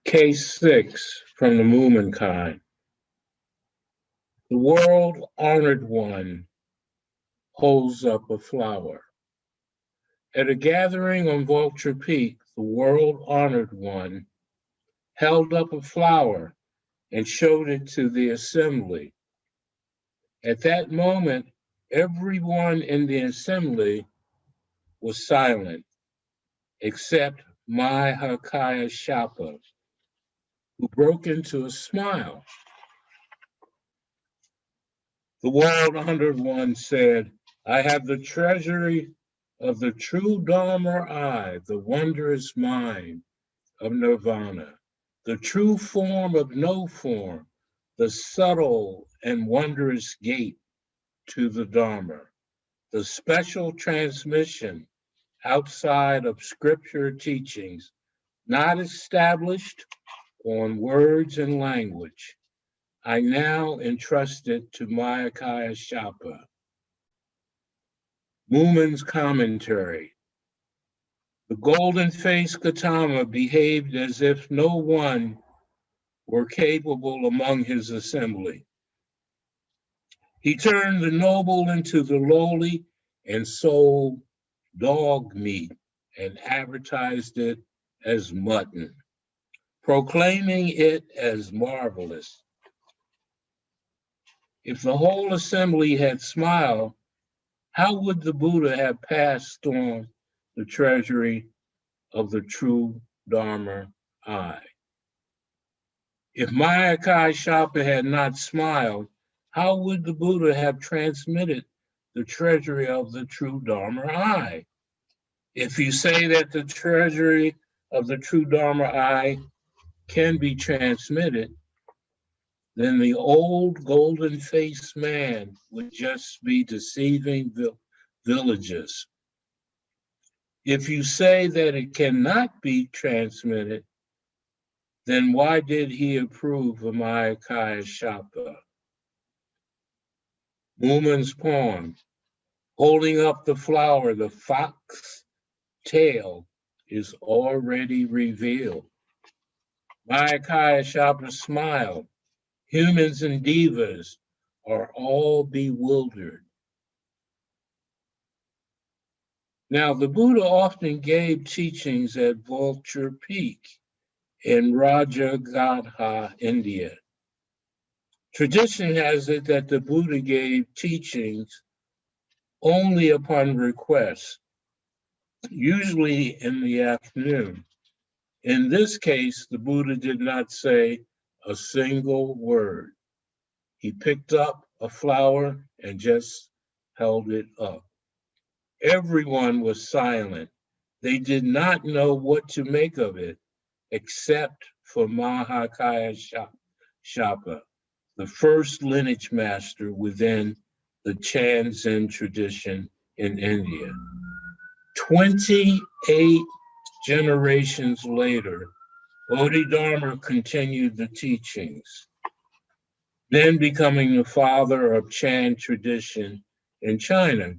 Case 6 from the Mumenkai. The world honored one holds up a flower. At a gathering on Vulture Peak, the world honored one held up a flower and showed it to the assembly. At that moment, everyone in the assembly was silent except Mai Hakaya Shapa, who broke into a smile. The world honored one said, I have the treasury of the true Dharma I, the wondrous mind of nirvana, the true form of no form, the subtle and wondrous gate to the Dharma, the special transmission outside of scripture teachings, not established on words and language. I now entrust it to Mayakaya Shapa. Moomin's commentary. The golden-faced Gautama behaved as if no one were capable among his assembly. He turned the noble into the lowly and sold dog meat and advertised it as mutton, proclaiming it as marvelous. If the whole assembly had smiled, how would the Buddha have passed on the treasury of the true Dharma I? If Mayakai Shapa had not smiled, how would the Buddha have transmitted the treasury of the true Dharma I? If you say that the treasury of the true Dharma I can be transmitted, then the old golden-faced man would just be deceiving villages. If you say that it cannot be transmitted, then why did he approve of Mayakaya Shapa? Moomin's poem, holding up the flower, the fox tail is already revealed. Mayakaya Shapa smiled. Humans and devas are all bewildered. Now, the Buddha often gave teachings at Vulture Peak in Rajagadha, India. Tradition has it that the Buddha gave teachings only upon request, usually in the afternoon. In this case, the Buddha did not say a single word. He picked up a flower and just held it up. Everyone was silent. They did not know what to make of it, except for Mahakaya Shapa, the first lineage master within the Chan Zen tradition in India. 28 generations later, Bodhidharma continued the teachings, then becoming the father of Chan tradition in China,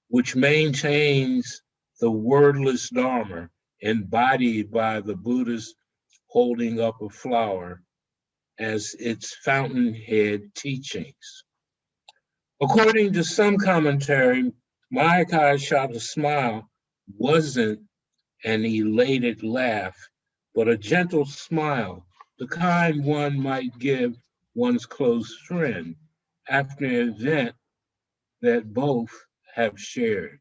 which maintains the wordless Dharma embodied by the Buddha's holding up a flower as its fountainhead teachings. According to some commentary, Mayakai Shapa's smile wasn't an elated laugh, but a gentle smile, the kind one might give one's close friend after an event that both have shared.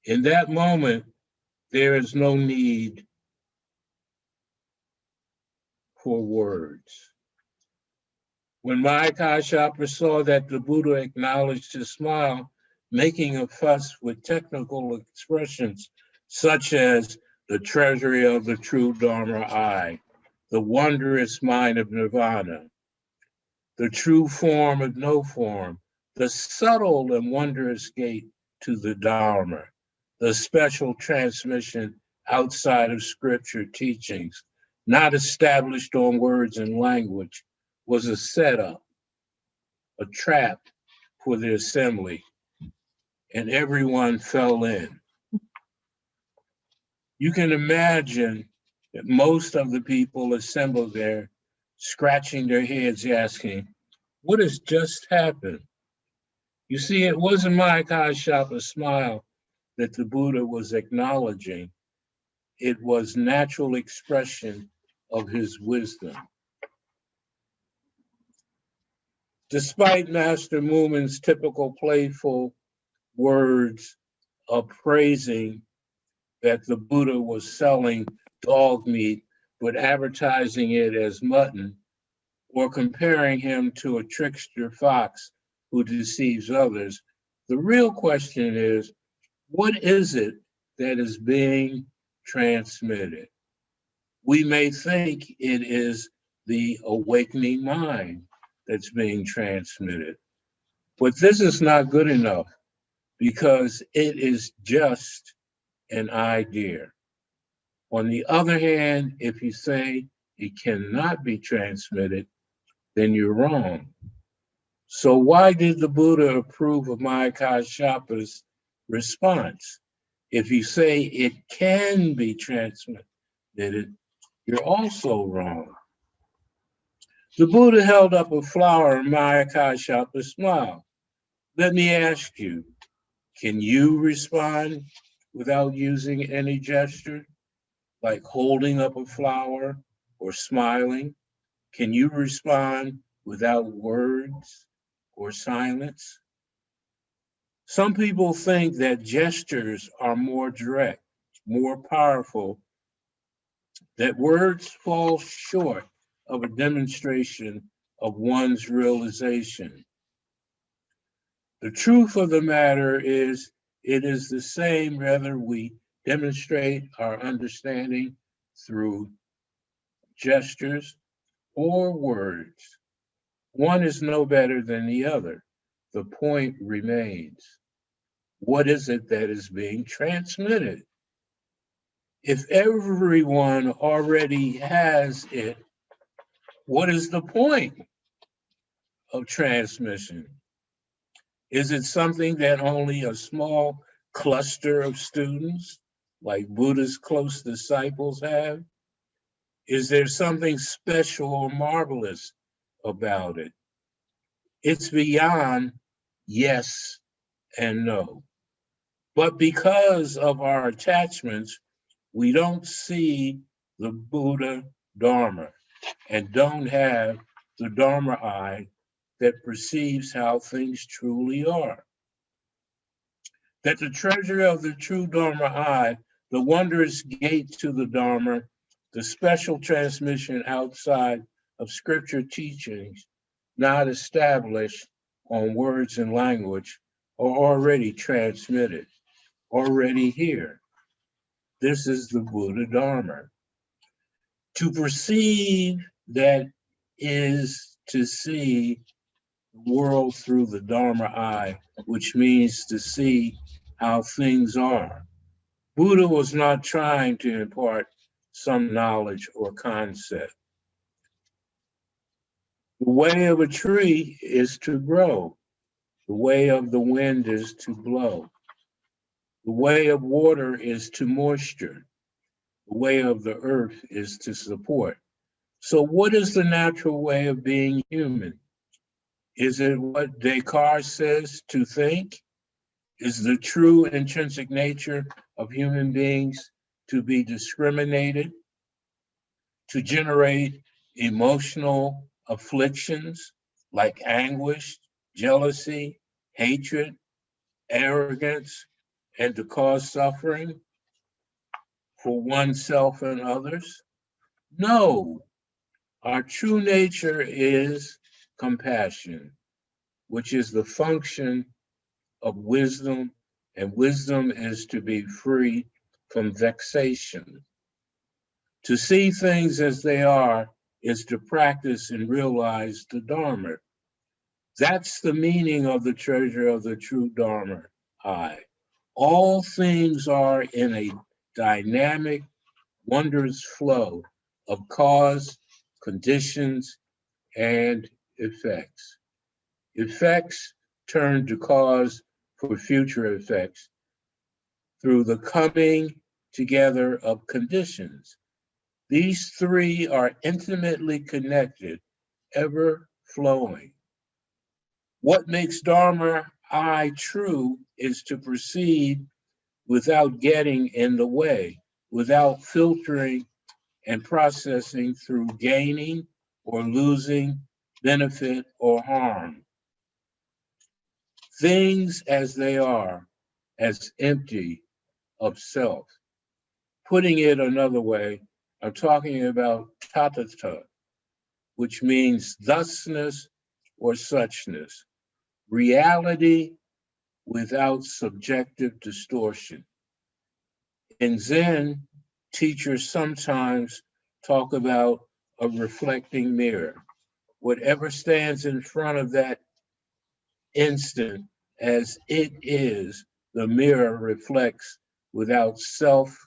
In that moment, there is no need for words. When Mayakai Shapa saw that the Buddha acknowledged his smile, making a fuss with technical expressions such as the treasury of the true Dharma I, the wondrous mind of nirvana, the true form of no form, the subtle and wondrous gate to the Dharma, the special transmission outside of scripture teachings, not established on words and language, was a setup, a trap for the assembly, and everyone fell in. You can imagine Most of the people assembled there, scratching their heads, asking, "What has just happened?" You see, it wasn't Mayakashapa's smile that the Buddha was acknowledging. It was natural expression of his wisdom. Despite Master Moomin's typical playful words of praising that the Buddha was selling dog meat, but advertising it as mutton, or comparing him to a trickster fox who deceives others, the real question is, what is it that is being transmitted? We may think it is the awakening mind that's being transmitted, but this is not good enough because it is just an idea. On the other hand, if you say it cannot be transmitted, then you're wrong. So why did the Buddha approve of Mayakashapa's response? If you say it can be transmitted, you're also wrong. The Buddha held up a flower and Mayakashapa smiled. Let me ask you, can you respond without using any gesture, like holding up a flower or smiling? Can you respond without words or silence? Some people think that gestures are more direct, more powerful, that words fall short of a demonstration of one's realization. The truth of the matter is, it is the same whether we demonstrate our understanding through gestures or words. One is no better than the other. The point remains. What is it that is being transmitted? If everyone already has it, what is the point of transmission? Is it something that only a small cluster of students, like Buddha's close disciples, have? Is there something special or marvelous about it? It's beyond yes and no. But because of our attachments, we don't see the Buddha Dharma and don't have the Dharma eye that perceives how things truly are. That the treasure of the true Dharma eye, the wondrous gate to the Dharma, the special transmission outside of scripture teachings, not established on words and language, are already transmitted, already here. This is the Buddha Dharma. To perceive that is to see the world through the Dharma eye, which means to see how things are. Buddha was not trying to impart some knowledge or concept. The way of a tree is to grow. The way of the wind is to blow. The way of water is to moisture. The way of the earth is to support. So what is the natural way of being human? Is it what Descartes says, to think? Is the true intrinsic nature of human beings to be discriminated, to generate emotional afflictions like anguish, jealousy, hatred, arrogance, and to cause suffering for oneself and others? No, our true nature is compassion, which is the function of wisdom, and wisdom is to be free from vexation. To see things as they are is to practice and realize the Dharma. That's the meaning of the treasure of the true Dharma eye. All things are in a dynamic, wondrous flow of cause, conditions, and effects. Effects turn to cause for future effects through the coming together of conditions. These three are intimately connected, ever flowing. What makes Dharma I true is to proceed without getting in the way, without filtering and processing through gaining or losing, benefit or harm. Things as they are, as empty of self. Putting it another way, I'm talking about tathata, which means thusness or suchness, reality without subjective distortion. In Zen, teachers sometimes talk about a reflecting mirror. Whatever stands in front of that instant as it is, the mirror reflects without self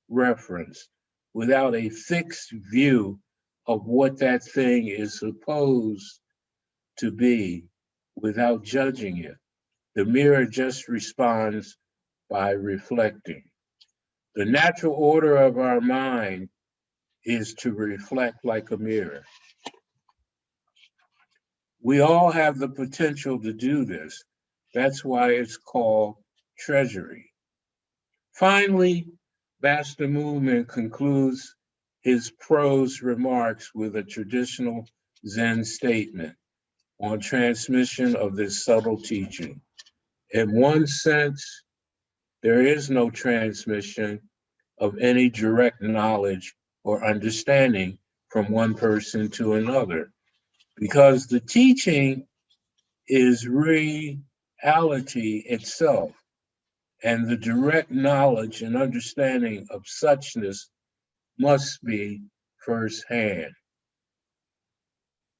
reference, without a fixed view of what that thing is supposed to be, without judging it. The mirror just responds by reflecting. The natural order of our mind is to reflect like a mirror. We all have the potential to do this. That's why it's called treasury. Finally, Master Movement concludes his prose remarks with a traditional Zen statement on transmission of this subtle teaching. In one sense, there is no transmission of any direct knowledge or understanding from one person to another, because the teaching is reality itself, and the direct knowledge and understanding of suchness must be firsthand.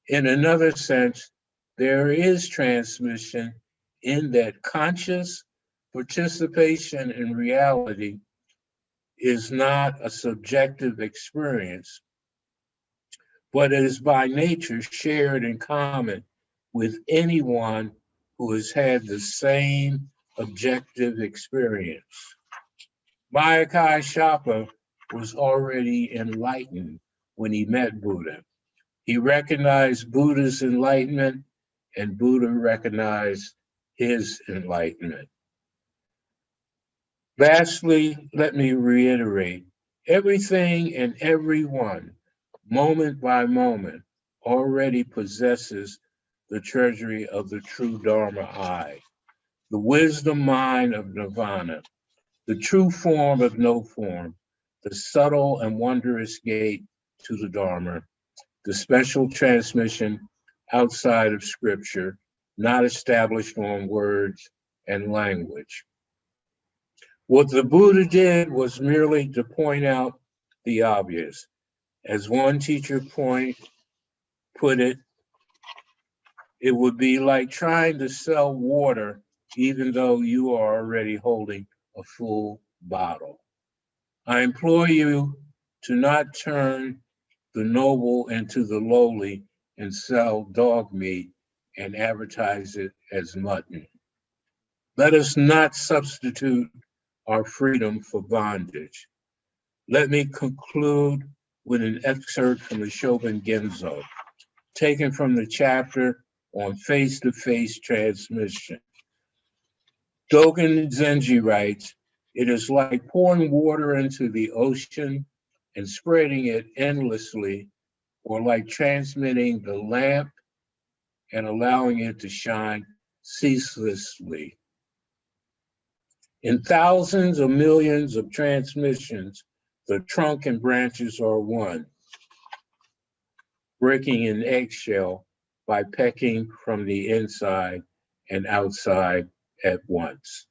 In another sense, there is transmission in that conscious participation in reality is not a subjective experience, but it is by nature shared in common with anyone who has had the same objective experience. Mayakai Shapa was already enlightened when he met Buddha. He recognized Buddha's enlightenment, and Buddha recognized his enlightenment. Lastly, let me reiterate, everything and everyone, moment by moment, already possesses the treasury of the true Dharma I, the wisdom mind of nirvana, the true form of no form, the subtle and wondrous gate to the Dharma, the special transmission outside of scripture, not established on words and language. What the Buddha did was merely to point out the obvious. As one teacher put it, it would be like trying to sell water even though you are already holding a full bottle. I implore you to not turn the noble into the lowly and sell dog meat and advertise it as mutton. Let us not substitute our freedom for bondage. Let me conclude with an excerpt from the Shoben Genzo, taken from the chapter on face-to-face transmission. Dogen Zenji writes, "It is like pouring water into the ocean and spreading it endlessly, or like transmitting the lamp and allowing it to shine ceaselessly. In thousands of millions of transmissions, the trunk and branches are one, breaking an eggshell by pecking from the inside and outside at once."